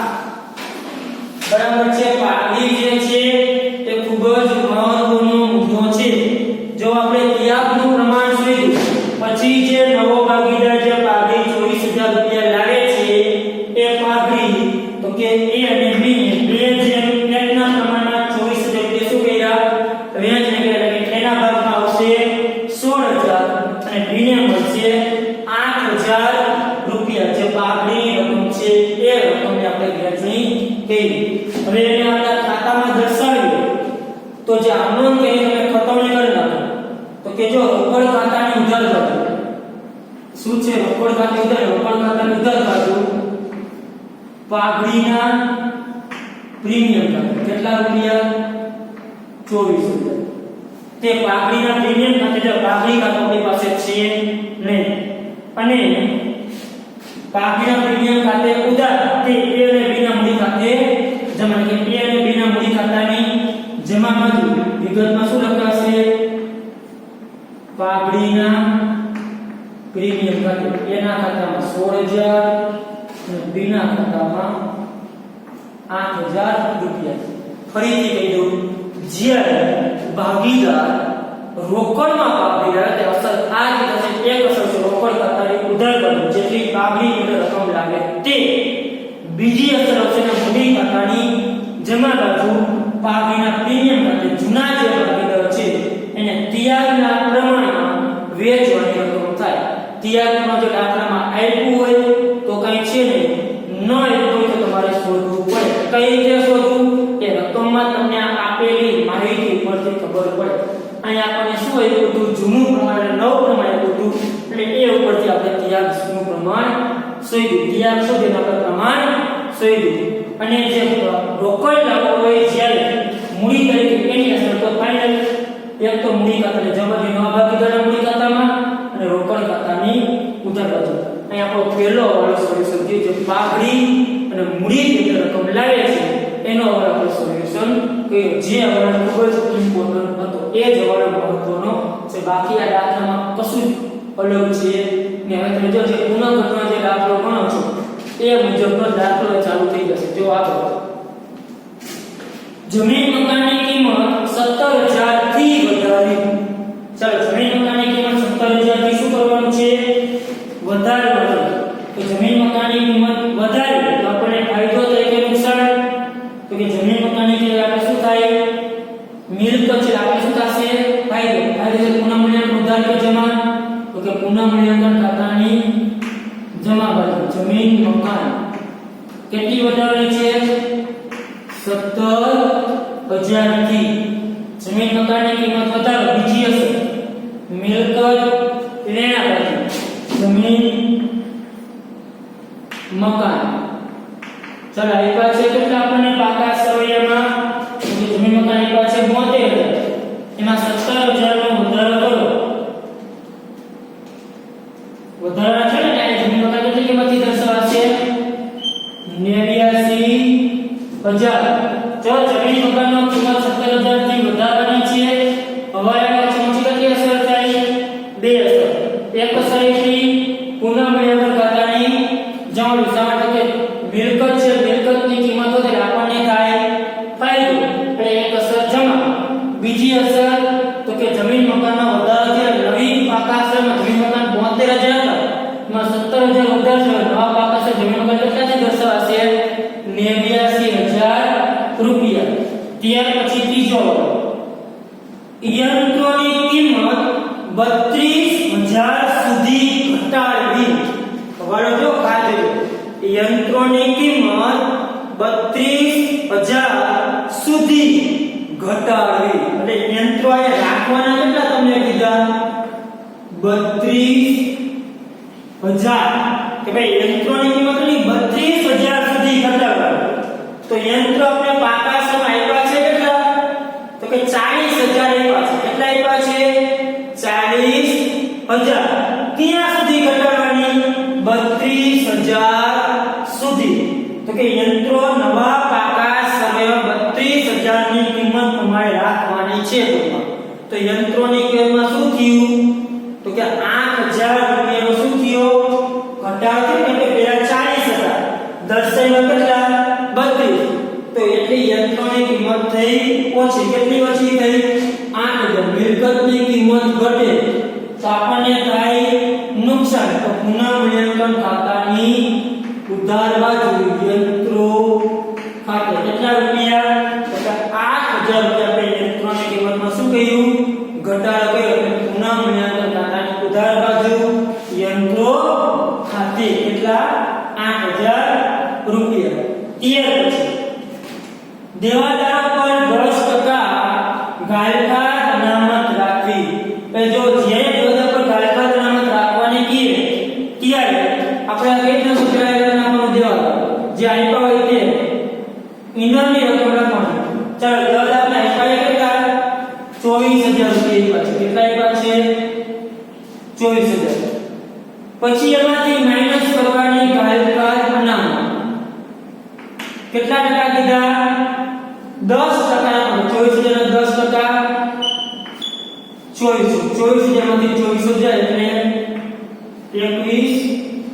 બરાબર છે. પાઘડી જે છે તે ખૂબ જ મહત્વનો મુદ્દો છે. જો આપણે તિયાગનું પ્રમાણ શોધ્યું પછી જે નવો ભાગીદાર જે પાઘડી 24,000 રૂપિયા લાવે છે એ પાઘડી તો કે એ અને બી બે જે એકના પ્રમાણમાં 24,000 રૂપિયા શું કર્યા વેચને કર્યા કે એના ભાગમાં આવશે 16,000 અને બી ને મળશે 8,000 રૂપિયા. જે પાઘડીની રકમ છે એ રકમને આપણે વેચણી કરી. હવે એને આપણા ખાતામાં દર્શાવીએ તો જે આમનો કરી તમે ખતમણી કરી નાખો તો કે જો રોકડ ખાતાની ઉધાર બાજુ શું છે રોકડ ખાતાની ઉધાર બાજુ પાઘડીના પ્રીમિયમ ખાતે કેટલા રૂપિયા 24,000. તે પાઘડીના પ્રીમિયમ ખાતે જો પાઘડી ખાતું આપણી પાસે છે નહીં અને પાઘડીના પ્રીમિયમ ખાતે ઉધાર તે એ અને બી ના મૂડી ખાતે જમા કે એ અને બી ના મૂડી ખાતાની જમા બાજુ વિગતમાં શું લખાશે પાઘડીના પ્રીમિયમ ખાતે એના ખાતામાં 16,000 અને બી ના ખાતામાં 8,000 રૂપિયા. ફરીથી કહી દઉં જ્યારે ભાગીદાર રોકડમાં પાઘડીદાર તે અસર આ રીતે છે. એક અસર છે રોકડ ખાતાની ઉધાર બાજુ જેટલી પાઘડીની રકમ લાગે તે. બીજી અસર આવશે મૂડી ખાતાની જમા બાજુ પાઘડીના પ્રીમિયમ ખાતે જૂના જે ભાગીદાર છે એને તિયાગના પ્રમાણમાં વેચવાની રકમ થાય. તિયાગનો જે દાખલામાં આપ્યું હોય તો કઈ છે નહીં ન આપ્યું હોય તો તમારે શોધવું પડે. કઈ રીતે શોધવું એ રકમમાં તમને આપેલી માહિતી પરથી ખબર પડે. અહીંયા આપણને શું આપ્યું હતું જૂનું પ્રમાણ અને નવું પ્રમાણ આપ્યું હતું એટલે એ ઉપરથી આપણે તિયાગનું પ્રમાણ શોધ્યું. તિયાગ શોધીને આપણે પ્રમાણ શોધ્યું અને જે રોકડ લાવવો હોય જ્યારે મૂડી તરીકે એની અસર તો ફાઇનલ એક તો મૂડી ખાતાની જમા નવા ભાગીદારના મૂડી ખાતામાં અને રોકડ ખાતાની ઉધાર બાજુ. અહીં આપણો પહેલો વાળો સોલ્યુશન છે જે પાઘડી અને મૂડી જે રકમ લાવે છે એનો વાળો સોલ્યુશન કે જે વાળો ખૂબ જ ઇમ્પોર્ટન્ટ હતો એ જ વાળો મહત્વનો છે. બાકી આ દાખલામાં કશું અલગ છે ને. હવે તમે જો જે પુનઃઘટના જે દાખલો ગણો છો એ મુજબનો દાખલો ચાલુ થઈ જશે. જો આગળ જમીન મકાનની કિંમત 17,000 થી વધારી. ચાલો જમીન મકાનની કિંમત 17,000 થી શું કરવાનું છે વધારવાનું. તો જમીન મકાનની કિંમત વધારી તો આપણને ફાયદો થાય કે નુકસાન તો કે જમીન મકાનની કિંમત આપણે શું થાય મિલકત છે આપણે શું થશે ફાયદો. ફાયદો છે પુનઃમૂલ્યાંકન ઉધાર કે જમા તો કે પુનઃમૂલ્યાંકન ખાતાની જમા બાજુ જમીન મકાન કેટલી વધારવાની છે 17,000 થી. જમીન મકાનની કિંમત વધારો. બીજી અસર મિલકત લેણા બાજુ જમીન મકાન. ચાલો આપ્યા છે કેટલા આપણને પાકા સરવૈયામાં જમીન મકાન આપ્યા છે 72,000 એમાં 17,000 નો વધારો કરો. વધારા છે ને એટલે જમીન મકાન કેટલી કિંમતથી દર્શાવાશે 89,000. જો જમીન મકાનનો કિંમત 17,000 થી વધારવાની છે હવે એમાં ચમચી કેટલી અસર થાય બે અસર. એક અસર એટલી પુનઃમૂલ્યાંકન ખાતાની જમા બાજુ કે મિલકત છે મિલકતની કિંમત વધે આપણને થાય ફાયદો એટલે એક અસર જમા. બીજી અસર તો કે જમીન મકાનનો વધારો છે. નવી પાકા અસરમાં જમીન મકાન 72,000 હતા એમાં 17,000 વધારે છે. નવા પાકા અસર જમીન મકાન કેટલાથી દર્શાવાશે 89,000 રૂપિયા. ત્યાર પછી ત્રીજો યંત્રોની કિંમત 32,000 સુધી ઘટાડવી. વાળો જો કાજે યંત્રોની કિંમત 32,000 સુધી ઘટાડવી. એટલે યંત્રો એ રાખવાના કેટલા તમને કીધા 32,000 કે ભાઈ યંત્રોની કિંમત કેટલી 32,000 સુધી ઘટાડવા. તો યંત્ર આપણે પાકા સમ આપ્યા છે કેટલા તો કે 40,000 આપ્યા છે. કેટલા આપ્યા છે 40,000. ક્યાં સુધી ઘટાડવાની 32,000 સુધી. તો કે યંત્રો નવા પાકા સમય 32,000 ની કિંમત તમારે રાખવાની છે. તો યંત્રોની કિંમતમાં શું થયું તો કે 8000 રૂપિયાનો શું થયો ઘટાડો થયો કે પેલા 40 હતા દર્શાવ્યા કેટલા 32 તો એટલે યંત્રોની કિંમત થઈ ઓછી કેટલી ઓછી થઈ 8000 મિલકતની કિંમત ઘટે તો આપણને થાય નુકસાન તો પુનઃ મૂલ્યાંકન ખાતાની ઉધાર બાજુ યંત્રો ખાતે કેટલા રૂપિયા તો કે 8000 રૂપિયા આપણે યંત્રોની કિંમતમાં શું કહ્યું ઘટાડો કર્યો એટલે પુનઃ મૂલ્યાંકન ખાતાની ઉધાર બાજુ યંત્રો ખાતે કેટલા 8000 રૂપિયા ત્યાર પછી દેવાદાર પર 10% ગાયકા અનામત રાખવી એ જો જે દેવાદાર પર ગાયકા અનામત રાખવાની કીએ ત્યારે આપણે આ કેટલા સુધારા નામનો દેવાદાર જે આપ્યા હોય તે ઇનરની રકમ રાખવાની ચાલો દેવાદારને આપ્યા કેટલા 24000 રૂપિયા કેટલા આપ્યા છે 24000 પછી એમાંથી માઈનસ કરવાની ગાયકા અનામત કેટલા ટકા કીધા 10% 24000 24000 માંથી 24000 એટલે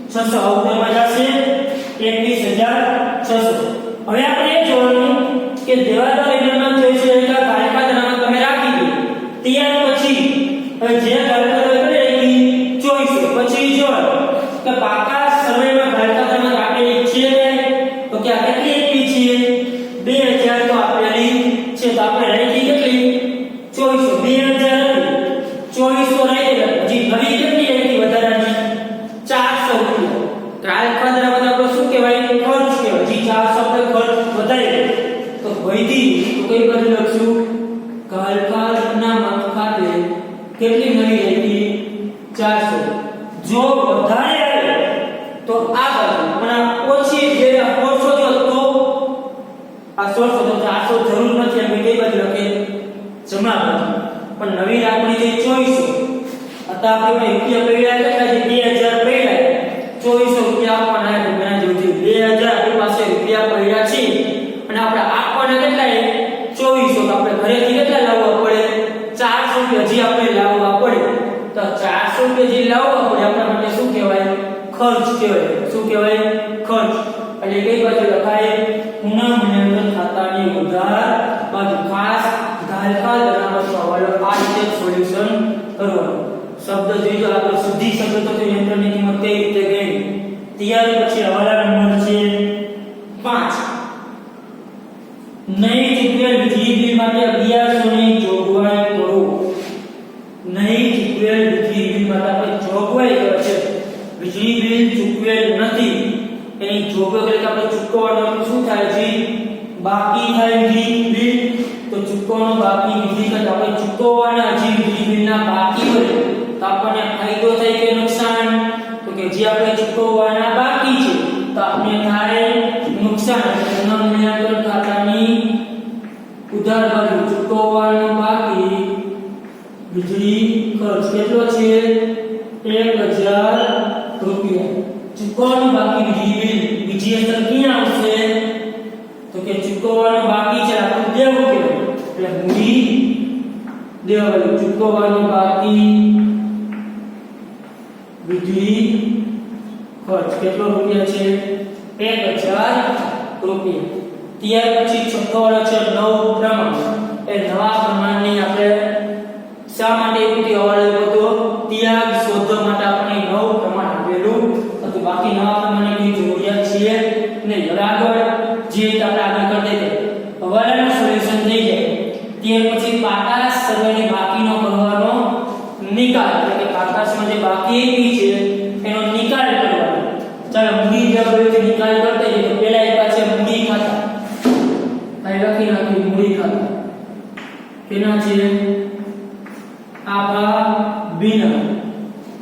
21600 આઉટરમાં જશે 21600 હવે આપણે જોવાનું કે દેવાદાર ઇનામત 24000 ગાયકા અનામત તમે રાખી દો ત્યાર પછી જે ગાયકા રાખી 2400 પછી જો કે પાકા સમયમાં ગાયકા અનામત આપેલી છે તો કે આ કેટલી આપી છે 2000 તો આપેલી છે તો આપણે રાખી કેટલી 2400 2400 રાખી હજી નવી કેટલી આવી વધારાની 400 રૂપિયા ટ્રાયલ ખાતર આપણે શું કહેવાય ખર્ચ કહેવાય હજી 400 આપણે ખર્ચ વધારી તો વૈધી તો કઈ બાજુ લખશું ગાયકા અનામત ખાતે કેટલી નવી આવી 400 જો વધારે આવે તો આ બાજુ અને ઓછી જે 400 જો તો આ 100 તો 400 જરૂર નથી એમ કઈ બાજુ લખે જમા બાજુ પણ નવી રાખણી જે 2400 હતા આપણે રૂપિયા પડ્યા કેટલા છે 2000 પડ્યા 2400 રૂપિયા આપવાના છે મેં જોયું 2000 આપણી પાસે રૂપિયા પડ્યા છે અને આપણે આપવાના કેટલા છે 2400 તો આપણે ઘરેથી કેટલા લાવવા પડે 400 રૂપિયા હજી આપણે લાવવા પડે તો 400 રૂપિયા જે લાવવા પડે આપણા માટે શું કહેવાય ખર્ચ કહેવાય શું કહેવાય ખર્ચ એટલે કઈ બાજુ લખાય પુનઃ મૂલ્યાંકન ખાતાની ઉધાર બાજુ ખાસ ગાયકા અનામતનો હવાલો આ રીતે સોલ્યુશન કરવાનું શબ્દ જોઈજો આપણે સીધી શબ્દ તો યંત્રની કિંમત કઈ રીતે ગઈ ત્યાર પછી હવાલા નંબર છે 5 નહીં ચૂકવેલ વીજળી બિલ માટે 1100 ની જોગવાઈ કરો નહીં ચૂકવેલ વીજળી બિલ માટે આપણે જોગવાઈ કરે છે વીજળી બિલ ચૂકવેલ નથી એની જોગવાઈ એટલે આપણે ચૂકવવાનું શું થાય છે બાકી થાય વીજળી બિલ તો ચૂકવવાનું બાકી વીજળી કે આપણે ચૂકવવાના હજી વીજળી બિલના બાકી હોય તો આપણને ફાયદો થાય કે નુકસાન તો કે જે આપણે ચૂકવવાના બાકી છે તો આપણે થાય નુકસાન પુનઃ મૂલ્યાંકન ખાતાની ઉધાર બાજુ ચૂકવવાનું બાકી વીજળી ખર્ચ કેટલો છે 1000 રૂપિયા ચૂકવવાનું બાકી વીજળી બિલ બીજી અસર ક્યાં આવશે તો કે ચૂકવવાનું બાકી છે આપણે દેવું કે એટલે મૂડી દેવું ચૂકવવાનું બાકી વીજળી ખર્ચ કેટલો રૂપિયા છે 1000 રૂપિયા ત્યાર પછી છઠ્ઠો વાળો છે નવ પ્રમાણ એ નવા પ્રમાણની આપણે શા માટે એવી હવાલો હતો ત્યાગ શોધવા માટે આપણે નવ પ્રમાણ આપેલું હતું બાકી નવા પ્રમાણની કોઈ જરૂરિયાત છે નહીં હવે આગળ જે આપણે આગળ કરી દઈએ હવાલાનું સોલ્યુશન થઈ જાય ત્યાર પછી પાકા સર્વેની બાકીનો કરવાનો નિકાલ એટલે કે પાકાસમાં જે બાકી એવી છે એનો નિકાલ કરવાનો ચાલો મૂડી જવાબદારી નિકાલ કરતા જઈએ તો પહેલા એક છે મૂડી ખાતા કઈ લખી નાખી મૂડી ખાતા કેના છે આપા બિના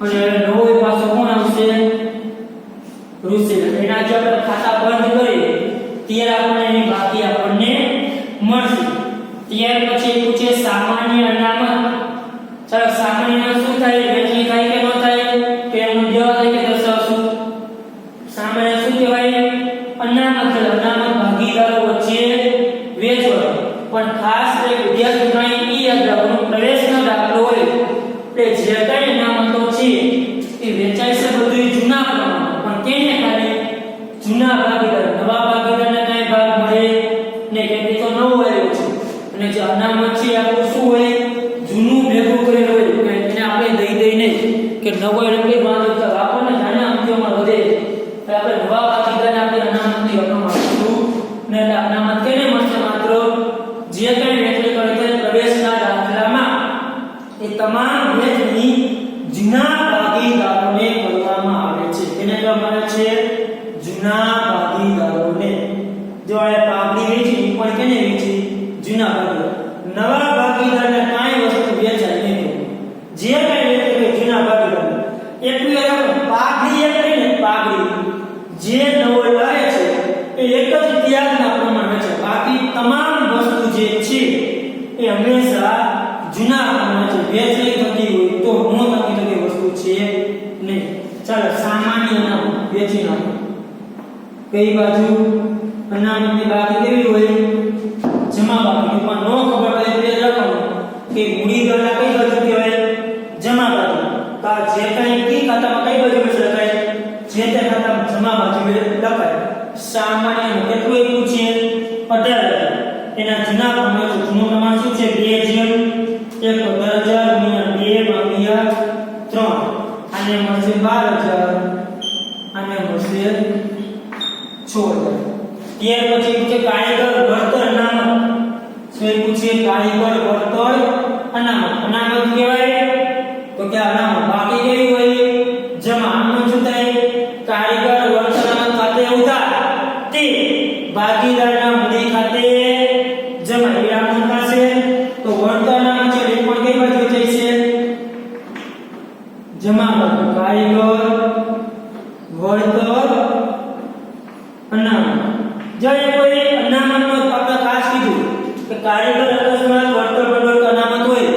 અને નવો પાછો કોણ આવશે રૂસેલ એના જે આપણે ખાતા બંધ કરીએ ત્યારે આપણને એની બાકી આપણને મળશે ત્યાર પછી પૂછે સામાન્ય અનામત ચાલો સામાન્ય શું થાય વેચણી થાય કે ન થાય કે એનું દેવા થાય કે દર્શાવશું સામાન્ય શું કહેવાય અનામત અનામત ભાગીદારો વચ્ચે વેચવાનું પણ ખાસ એક વિદ્યાર્થી માટે ઈ યાદ રાખવાનું પ્રવેશના નવો એટલે બાજુ તો આપણને નાના અંકોમાં વધે તો આપણે નવા ભાગીદારને આપણે અનામતની રકમ આપીશું ને અનામત કેને મળશે માત્ર જે કંઈ વેચણી કરે તે પ્રવેશના દાખલામાં એ તમામ વેચણી જૂના ભાગીદારોને કરવામાં આવે છે. એને કહેવામાં આવે છે જૂના ભાગીદારોને. જો આ પાઘડી વેચી પણ કેને વેચી? જૂના ભાગીદાર. નવા ભાગીદારને કાંઈ વસ્તુ વેચાય નહીં. જે કાંઈ વેચે જૂના ભાગીદાર એટલી રકમ પાઘડી એક ને પાઘડી જે નવો લાવે છે એ એક જ ત્યાગના પ્રમાણે છે. બાકી તમામ વસ્તુ જે છે એ હંમેશા જૂના પ્રમાણે છે. વેચણી થતી હોય તો નો થતી તો કે વસ્તુ છે નહીં. ચાલો સામાન્ય નામ વેચી નાખો. કઈ બાજુ અનામતની બાકી કેવી હોય? જમા બાકી. પણ નો ખબર પડે તે રકમ કે મૂડી દરના કઈ બાજુ કહેવાય? જમા બાજુ. તો જે કંઈ કી ખાતામાં કઈ બાજુ લખાય? જે તે ખાતામાં જમા બાજુ લખાય. સામાન્ય કેટલું એવું છે? 18,000. એના જૂના પ્રમાણ જૂનું પ્રમાણ શું છે? 2 જેમ 1,000 ગુણ્યા 2 ભાગ્યા 3 આને મળશે 12,000 આને મળશે 16,000. ત્યાર પછી પૂછે કારીગર વળતર અનામત. શું પૂછે? કારીગર વળતર અનામત. અનામત કહેવાય તો કે અનામત બાકી કેવી હોય? જમા. આનું શું થાય? કારીગર વળતર અનામત ખાતે ઉધાર તે ભાગીદારના મૂડી ખાતે જમા. એ આનું પાસે તો વળતર અનામત છે એ પણ કઈ બાજુ જાય છે? જમા બાજુ. કારીગર વળતર અનામત. જ્યારે કોઈ અનામતનો આપણે ખાસ કીધું કે કારીગર અકસ્માત વળતર બંડોળ અનામત હોય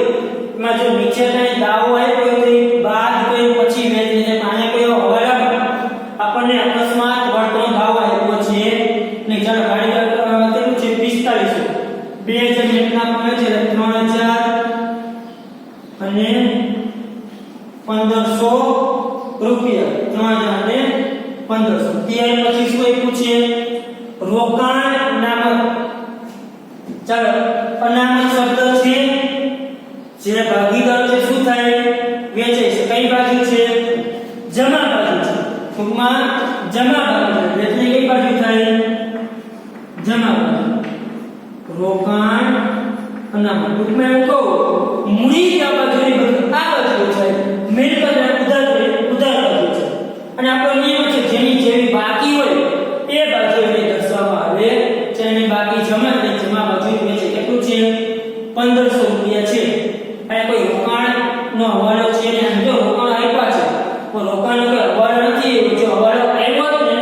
એમાં જો નીચે કઈ દાવો આપ્યો હોય બાદ કોઈ પછી વેચીને આને કોઈ હવાલા આપણને અકસ્માત વળતરનો દાવો આપ્યો છે ને ચાલો કારીગર કેટલું છે? 4500. 2000 ના પડે છે 3000 અને 1500 રૂપિયા. 3000 અને 1500. ત્યાર પછી શું પૂછે? રોકાણ અનામત. ચાલો અનામત શબ્દ છે જે ભાગીદાર છે શું થાય? વેચે છે. કઈ બાજુ છે? જમા બાજુ છે. ટૂંકમાં જમા બાજુ છે. વેચણી કઈ બાજુ થાય? જમા બાજુ. રોકાણ અનામત. ટૂંકમાં એવું કહું મૂડી આ બાજુની બદલે આ બાજુ છે. મિલકત ઉધાર બાજુ છે. અને આપણો નિયમ છે જેની જેવી બાકી હોય એ બાજુ એને દર્શાવવામાં આવે છે. એની બાકી જમા બાજુ વેચે. કેટલું છે? 1500 રૂપિયા છે. અને કોઈ રોકાણનો હવાલો છે ને જો રોકાણ આપ્યા છે તો રોકાણનો કોઈ હવાલો નથી. જો હવાલો આવ્યો ને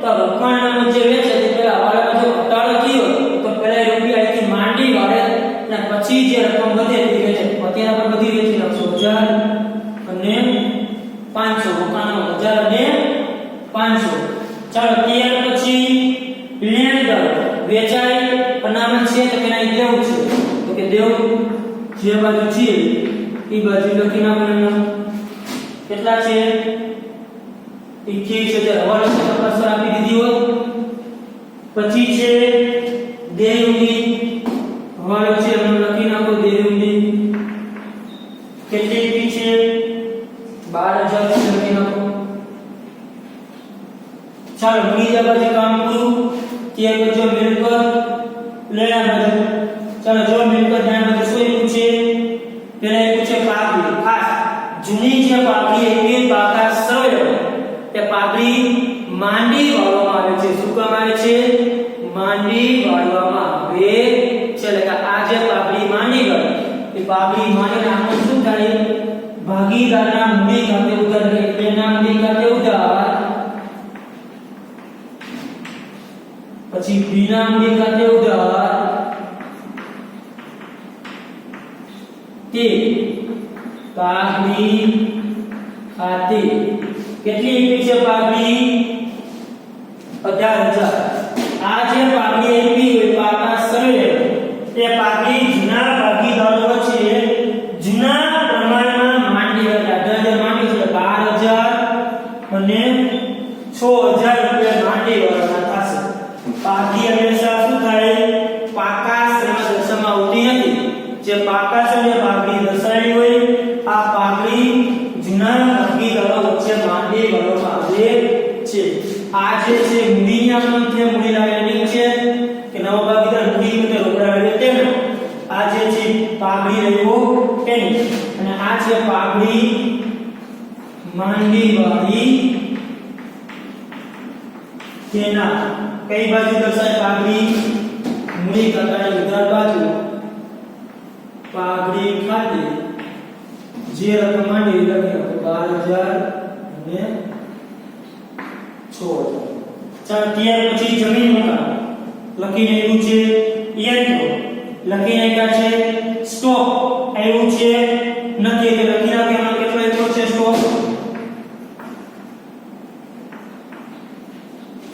તો રોકાણનો જે વેચે તે પહેલા હવાલામાં જો ઘટાડો થયો તો પહેલા રૂપિયા અહીંથી માંડી વાળે અને પછી જે રકમ વધે તે વેચે. અત્યારે આપણે બધી વેચી નાખશું 1000 અને 500. રોકાણનો 1000 અને 500. ચાલો ત્યાર પછી લેણદાર વેચાય અનામત છે તો કેના દેવું છે તો કે દેવું જે બાજુ છે એ બાજુ લખી નાખવાનું. કેટલા છે? 21,000 હવાલો છે તપાસર આપી દીધી હોત. પછી છે દેવની હવાલો છે એમ લખી નાખો. દેવની કેટલી છે? 12,000 લખી નાખો. ચાલો બીજા બાજુ કામ પૂરું. ત્યાર પછી મિલકત લેણા બાજુ. ચાલો જો મિલકત લેણા બાજુ શું પૂછે? પહેલા પૂછે પાઘડી. ખાસ જૂની જે પાઘડી એ પાકા સરળ તે પાઘડી માંડી વાળવામાં આવે છે. શું કામ આવે છે? માંડી વાળવામાં આવે છે. એટલે કે આ જે પાઘડી માંડી ગઈ એ પાઘડી માંડીને આનું શું થાય? ભાગીદારના મૂડી ખાતે ઉધાર. એટલે મૂડી ખાતે ઉધાર. પછી બીના મૂડી ખાતે ઉધાર તે પાઘડી ખાતે કેટલી છે? પાઘડી 18,000. આ જે પાઘડી આપી હોય પાકા સરળ તે પાઘડી જૂના ભાગીદારો છે જૂના પ્રમાણમાં માંડી 18,000 માંડી છે 12,000 અને 6,000 રૂપિયા માંડી વાળા થશે. પાઘડી હંમેશા શું થાય? પાકા શ્રેણી દર્શાવવામાં આવતી નથી. જે પાકા શ્રેણી પાઘડી દર્શાવી હોય આ પાઘડી જૂના ભાગીદાર આ છે પાઘડી માંડી વાળી તેના કઈ બાજુ દર્શાય પાઘડી મૂડી કાકાની ઉધાર બાજુ પાઘડી ખાતે જે રકમ માંડી લખી 12000 અને 6000 ચાલો ત્યાર પછી જમીન મકાન લખી નાખ્યું છે યંત્રો લખી નાખ્યા છે સ્ટોક આવ્યું છે નથી એટલે લખી નાખ્યો કેટલો આવ્યો છે સ્ટોક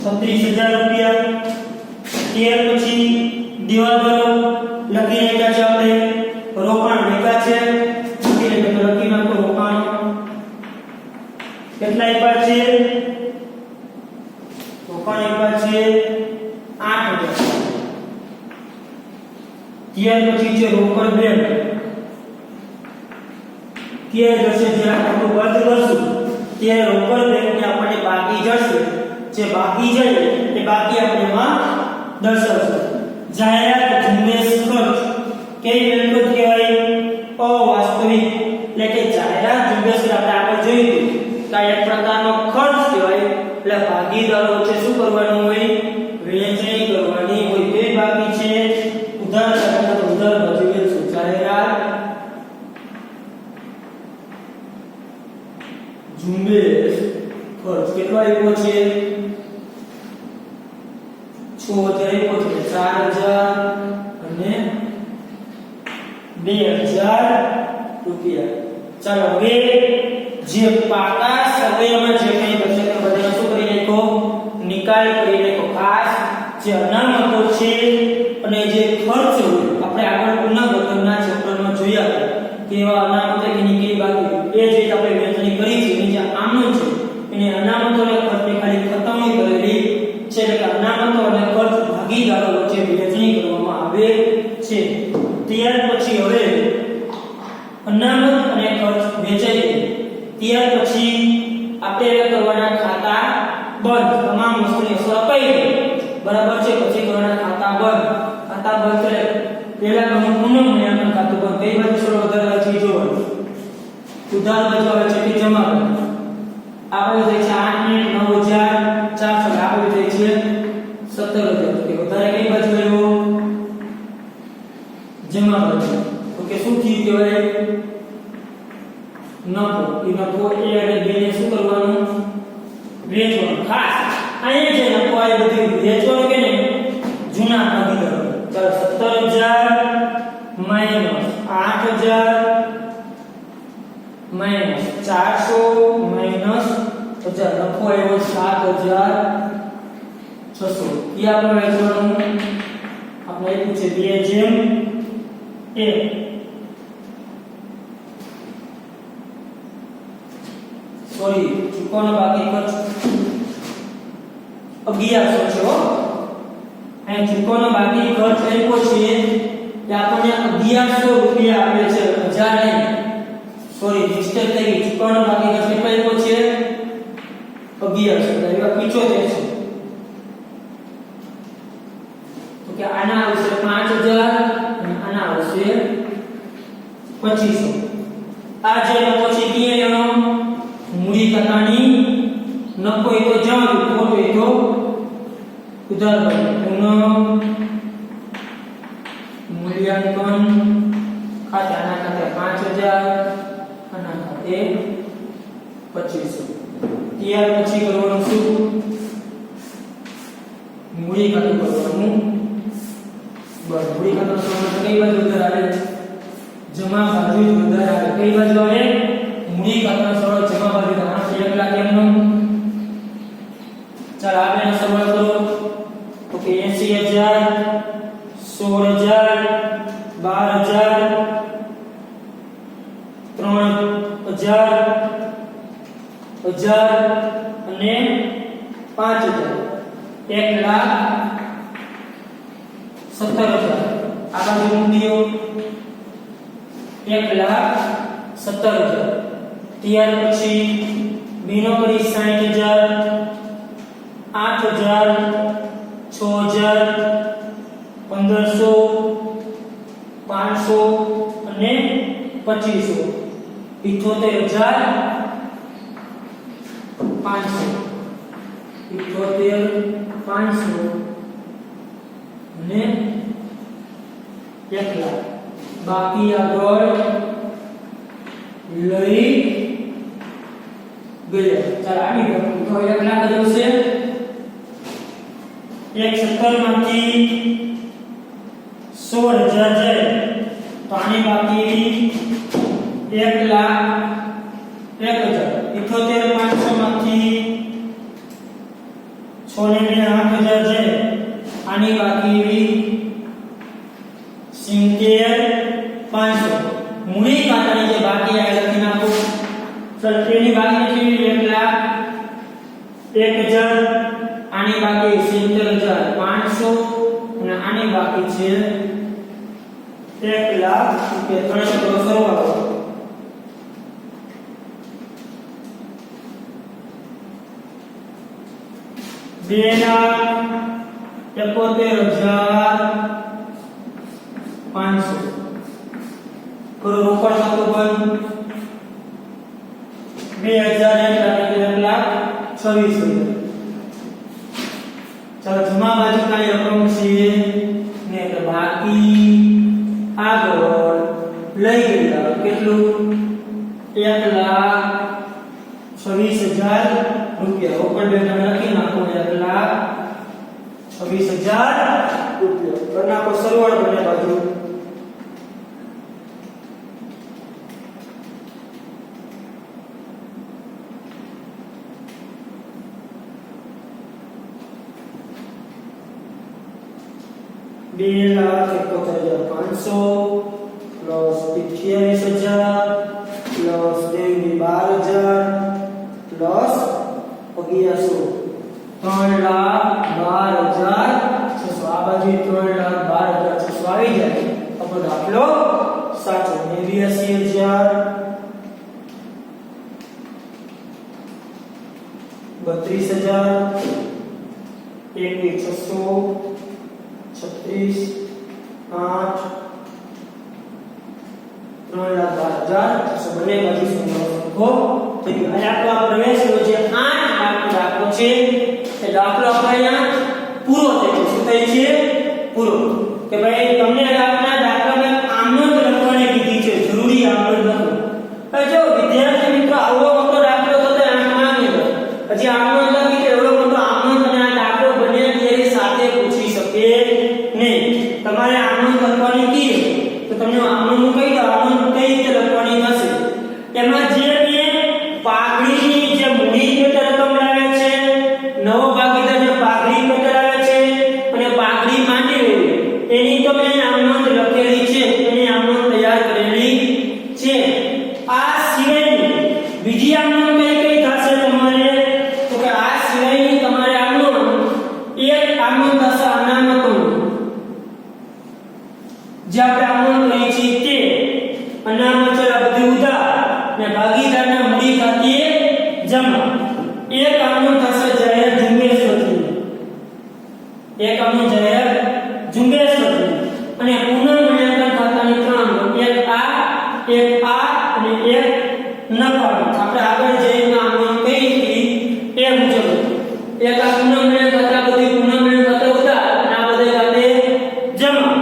36000 રૂપિયા ત્યાર પછી દિવાલો લખી નાખ્યા છે આપણે રોકાણ ભેગા છે લખી નાખો રોકાણ કેટલા આપ્યા છે રોકાણ આપ્યા છે 8000 ત્યાર પછી છે રોકડ બેંક ત્યાર જશે જ્યારે આપણે બંધ કરશું ત્યારે રોકડ બેંક ને આપણને બાકી જશે જે બાકી જાય એ બાકી આપણે માં દર્શાવશું જાહેરાત ઝુંબેશ ખર્ચ કેવી બેંકો કહેવાય અવાસ્તવિક એટલે કે જાહેરાત ઝુંબેશ આપણે આગળ જોયું કે એક પ્રકારનો ખર્ચ કહેવાય એટલે ભાગીદારો વચ્ચે શું કરવાનું હોય વહેંચણી કરવાની હોય તે બાકી છે ઉધાર ભજવેલ છે જાહેરાત ઝુંબેશ ખર્ચ કેટલો આવ્યો છે 6000 આવ્યો છે 4000 અને 2000 રૂપિયા ચાલો હવે જે પાકા સમયમાં જે કંઈ બચે તે બધાનો શું કરી નાખો નિકાલ કરી નાખો ખાસ જે અનામતો છે અને જે ખર્ચ આપણે આગળ પુનઃગઠનના ચેપ્ટરમાં જોયા કે એવા અનામતો એની કઈ બાકી એ જે આપણે વહેંચણી કરી છે એની જે આમનો છે એને અનામતો અને ખર્ચને ખાલી ખતમ કરેલી છે એટલે અનામતો અને ખર્ચ ભાગીદારો વચ્ચે વહેંચણી કરવામાં આવે છે ત્યાર પછી હવે અનામત અને ખર્ચ વેચાઈ ત્યાર પછી આપણે કરવાના ખાતા બંધ તમામ વસ્તુની અસર અપાઈ બરાબર છે પછી કરવાના ખાતા બંધ કરે પહેલા ગણું પુનઃ મૂલ્યાંકન ખાતું બંધ કઈ બાજુ સર વધારે છે જોવાનું ઉધાર બાજુ આવે છે કે જમા આપણે જાય છે 8,9400 આપણે જાય છે 17,000 કે વધારે કઈ બાજુ આવ્યો જમા બાજુ તો કે શું થયું કહેવાય નફો એ અને બે ને શું કરવાનું વેચવાનું ખાસ અહીંયા જે નફો આ બધું વેચવાનું કે ને જૂના ભાગીદારો ચાલો 17,000 માઈનસ 8,000 માઈનસ 400 માઈનસ 1000 નફો આવ્યો 7,600 એ આપણે વેચવાનું આપણે આપ્યું છે 2/1 સોરી ચૂકવવાનો બાકી ખર્ચ 1100 છે હો અહીં ચૂકવવાનો બાકી ખર્ચ આપ્યો છે કે આપણને 1100 રૂપિયા આપે છે 1000 નહીં સોરી મિસ્ટેક થઈ ગઈ ચૂકવવાનો બાકી ખર્ચ કેટલો આપ્યો છે 1100 એવા 75 છે તો કે આના આવશે 5000 અને આના આવશે 2500 આ જે પછી ક્યાં લેવાનો મૂડી કાકાની નફો એ તો જમા ખોટો એ તો ઉધાર પુનઃ મૂલ્યાંકન ખાતાના ખાતે 5000 આના ખાતે 2500 ત્યાર પછી કરવાનું શું મૂડી ખાતું કરવાનું બસ મૂડી ખાતું કરવાનું કઈ બાજુ ઉધાર આવે જમા બાજુ ઉધાર આવે કઈ બાજુ આવે મૂડી ખાતાનો સરળ જમા બાજુ આનો 1 લાખ એમનો ચાલ આપણે સરળ કરો તો કે 80000 16000 12000 3000 1000 અને 5000 1,17,000 આ બાજુ મૂકીઓ 1,17,000 ત્યાર પછી બીનો કરી 60000 8,000 6,000 1,500 500 અને 2500 $7,500 અને 1,00,000 બાકી આગળ લઈ ગયા. ચાલો આગળ તો 1,00,000 જશે. 1,70 માંથી 16,000 જાય તો આની બાકી 1,01,000. 78,500 માંથી 6 ને 8,000 જાય આની બાકી 70,500. મૂડી ખાતાની જે બાકી આ લખી નાખો. ચાલો તેની બાકી કેટલી? 1,01,000. આની બાકી 70,500 અને આની બાકી છે 1,00,000 રૂપિયા. ત્રણેય નો સરવાળો 2,71,500 કરો રોકડ ખાતું બંધ. 2,000 1,26,000. ચાલો જમા બાજુ કાંઈ રકમ છે ને એટલે બાકી આગળ લઈ ગયા કેટલું? 1,26,000 રૂપિયા. રોકડ બેંક લખી નાખો 1,26,000 રૂપિયા. કરી નાખો સરવાળો બંને બાજુ. $2,71,500 પ્લસ 28,000 પ્લસ 12,000 પ્લસ 1100 3,12,600. આ બાજુ 3,12,600 આવી જાય આપણો દાખલો સાચો. 82,000 32,000 21,600 36 8 3,12,600 બંને બાજુ સંખ્યાઓ થઈ ગઈ. અને આપણો આ પ્રવેશનો જે 8 માર્કનો દાખલો છે એ દાખલો આપણે અહીંયા પૂરો થઈ ગયો. શું થઈ છે? પૂરો. કે ભાઈ તમને આપના દાખલામાં આમનોંધ લખવાની કીધી છે, જરૂરી આમનોંધ લખો. હવે જો વિદ્યાર્થી મિત્રો આવો મોટો દાખલો તો તે આંખમાં ગયો હજી આમનોંધ લખી કે એવડો મોટો આમનોંધ અને આ દાખલો બંને થિયરી સાથે પૂછી શકે નહીં. તમારે આમનોંધ લખવાની કી તો તમને આમનોંધ કહી દો. આમનોંધ કઈ રીતે લખવાની થશે? એમાં જે પાઘડીની જે મૂડી પેટે રકમ લાવે છે, નવો ભાગીદાર જે પાઘડી પેટે લાવે છે અને પાઘડી માંડી હોય એની તો મેં આમનોંધ લખેલી છે, એની આમનોંધ તૈયાર કરેલી છે. આ સિવાયની બીજી આમનોંધ કઈ થશે તમારે? તો કે આ સિવાયની તમારે આમનોંધ એક આમનોંધ થશે અનામતો, જે આપણે આમનોંધ કરી છે તે અનામત છે બધી ઉધાર ને ભાગીદારના મૂડી ખાતે જમા. એક આમનોંધ થશે જાહેર ઝુંબેશ વતી, એક આમનોંધ જાહેર ઝુંબેશ વતી અને પુનઃમૂલ્યાંકન ખાતાની 3 એક આ અને એક નફા. આપણે આગળ જઈને આમનોંધ કઈ હતી એ મુજબ એક આ પુનઃમૂલ્યાંકન ખાતા બધી પુનઃમૂલ્યાંકન ખાતે ઉધાર અને આ બધા ખાતે જમા.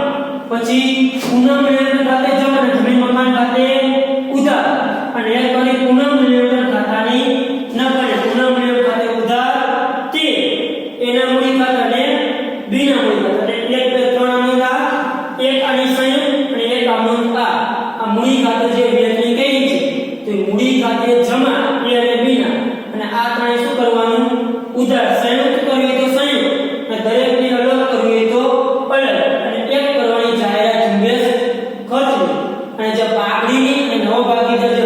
પછી પુનઃમૂલ્યાંકન ખાતે જમા અને જમીન મકાન ખાતે ઉધાર અને એક કરી પુનઃમૂલ્યાંકન ખાતાની નફા. પુનઃમૂલ્યાંકન ખાતે ઉધાર તે એના મૂડી ખાતા અને બીના મૂડી ખાતા. એટલે 1 2 3 આમનોંધ એક આની સંયુક્ત અને એક આમનોંધ આ મૂડી ખાતે જે વેચણી કરી છે તો મૂડી ખાતે જમા એ અને બીના અને આ ત્રણે શું કરવાનું? ઉધાર. સંયુક્ત કરવી તો સંયુક્ત અને દરેકની અલગ કરવી તો અલગ અને એક કરવાની જાહેરાત ઝુંબેશ ખર્ચની અને જે પાઘડીની અને નવો ભાગીદાર જે